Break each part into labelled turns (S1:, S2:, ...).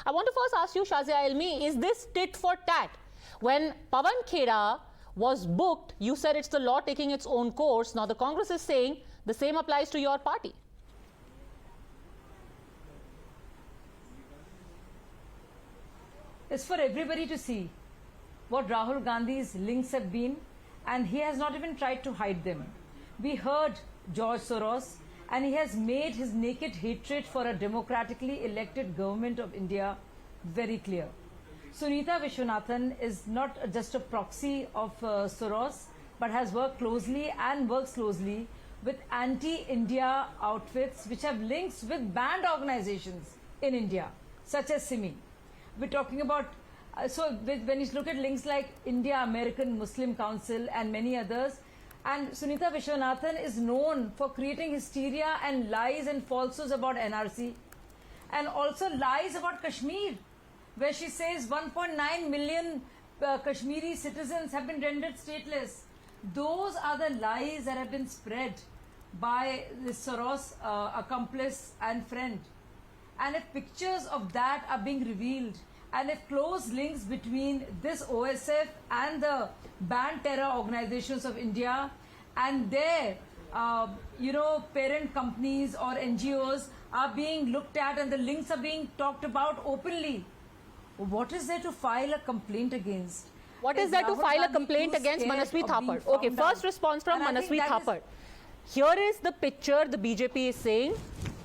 S1: I want to first ask you, Shazia Ilmi, is this tit for tat? When Pawan Khera was booked, you said it's the law taking its own course. Now the Congress is saying the same applies to your party.
S2: It's for everybody to see what Rahul Gandhi's links have been, and he has not even tried to hide them. We heard George Soros, and he has made his naked hatred for a democratically elected government of India very clear. Sunita Viswanathan is not just a proxy of Soros, but has worked closely and works closely with anti-India outfits which have links with banned organizations in India, such as SIMI. We're talking about, when you look at links like India American Muslim Council and many others, and Sunita Viswanathan is known for creating hysteria and lies and falsehoods about NRC, and also lies about Kashmir, where she says 1.9 million Kashmiri citizens have been rendered stateless. Those are the lies that have been spread by this Soros accomplice and friend. And if pictures of that are being revealed, and if close links between this OSF and the banned terror organizations of India and their, parent companies or NGOs are being looked at and the links are being talked about openly, what is there to file a complaint against?
S1: What is there to file a complaint against Manasvi Thapar? Okay, first response from Manasvi Thapar. Here is the picture the BJP is saying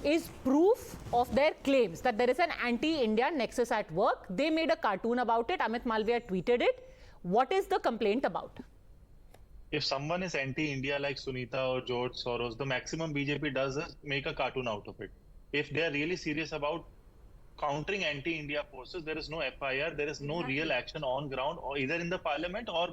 S1: is proof of their claims that there is an anti-India nexus at work. They made a cartoon about it. Amit Malviya tweeted it. What is the complaint about?
S3: If someone is anti-India like Sunita or George Soros, the maximum BJP does is make a cartoon out of it. If they are really serious about countering anti-India forces, there is no FIR, there is no real action on ground, or either in the parliament or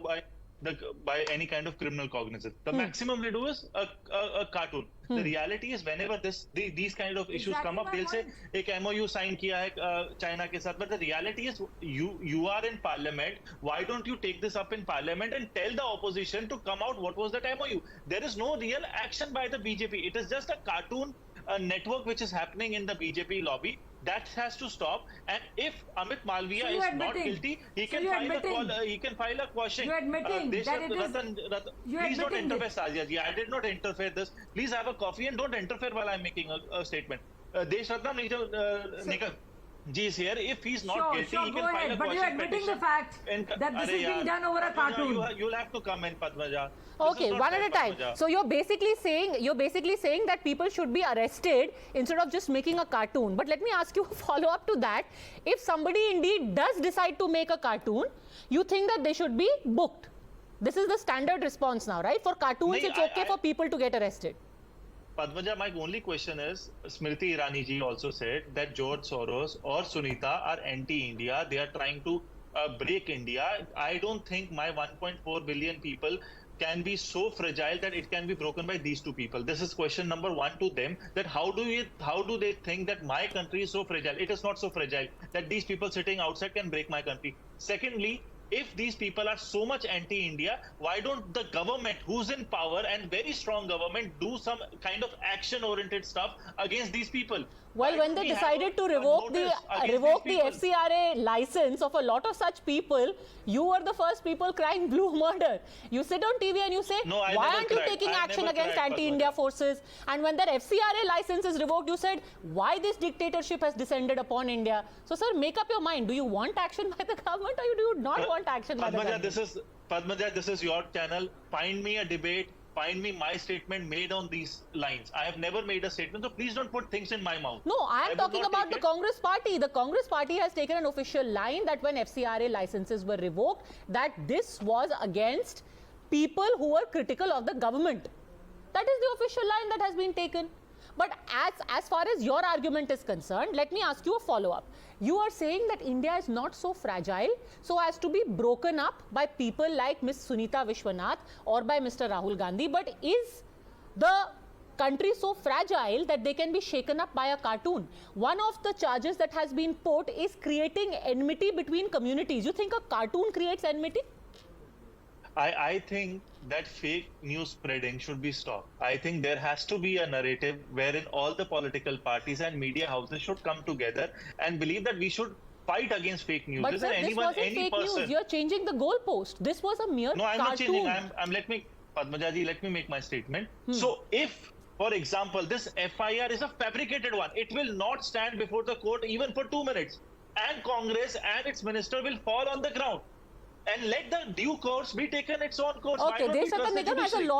S3: by any kind of criminal cognizance. The maximum they do is a cartoon. The reality is whenever these kind of issues come up, they'll say एक MOU sign किया है China के साथ. But the reality is you are in parliament. Why don't you take this up in parliament and tell the opposition to come out what was that MOU? There is no real action by the BJP. It is just a cartoon network which is happening in the BJP lobby. That has to stop. And if Amit Malviya is not guilty, he can file a question.
S2: You're admitting that it is.
S3: Please don't interfere, Shazia ji. I did not interfere this. Please have a coffee and don't interfere while I'm making a statement. Deshratnam Nikal ji is here. If he's not guilty, he can file a question.
S2: But you're admitting the fact that this is being done over a cartoon.
S3: You'll have to come in, Padmaja.
S1: Okay, one at a time. So you're basically saying that people should be arrested instead of just making a cartoon. But let me ask you a follow up to that. If somebody indeed does decide to make a cartoon, you think that they should be booked. This is the standard response now, right? For cartoons, it's okay for people to get arrested.
S3: Padmaja, my only question is, Smriti Irani ji also said that George Soros or Sunita are anti-India. They are trying to break India. I don't think my 1.4 billion people can be so fragile that it can be broken by these two people. This is question number one to them, that how do they think that my country is so fragile? It is not so fragile that these people sitting outside can break my country. Secondly, if these people are so much anti-India, why don't the government, who's in power and very strong government, do some kind of action-oriented stuff against these people?
S1: Well, when they decided to revoke the FCRA license of a lot of such people, you were the first people crying blue murder. You sit on TV and you say, why aren't you taking action against anti-India forces? And when their FCRA license is revoked, you said, why this dictatorship has descended upon India? So, sir, make up your mind. Do you want action by the government or do you not want action by the government?
S3: Padmaja, this is your channel. Find me a debate. Find me my statement made on these lines. I have never made a statement, so please don't put things in my mouth.
S1: No, I am talking about the Congress party. The Congress party has taken an official line that when FCRA licenses were revoked, that this was against people who were critical of the government. That is the official line that has been taken. But as far as your argument is concerned, let me ask you a follow-up. You are saying that India is not so fragile so as to be broken up by people like Ms. Sunita Vishwanath or by Mr. Rahul Gandhi, but is the country so fragile that they can be shaken up by a cartoon? One of the charges that has been put is creating enmity between communities. You think a cartoon creates enmity?
S3: I think that fake news spreading should be stopped. I think there has to be a narrative wherein all the political parties and media houses should come together and believe that we should fight against fake news.
S1: But
S3: Listen,
S1: sir, this
S3: anyone,
S1: wasn't
S3: any
S1: fake
S3: person.
S1: news. You're changing the goalpost. This was a mere
S3: No, I'm
S1: cartoon.
S3: not changing. Padmaja ji, let me make my statement. So if, for example, this F.I.R. is a fabricated one, it will not stand before the court even for 2 minutes. And Congress and its minister will fall on the ground. And let the due course be taken its own course. Why
S1: Okay,
S3: don't we trust the
S1: Desaka Nigam as a
S3: judiciary?
S1: law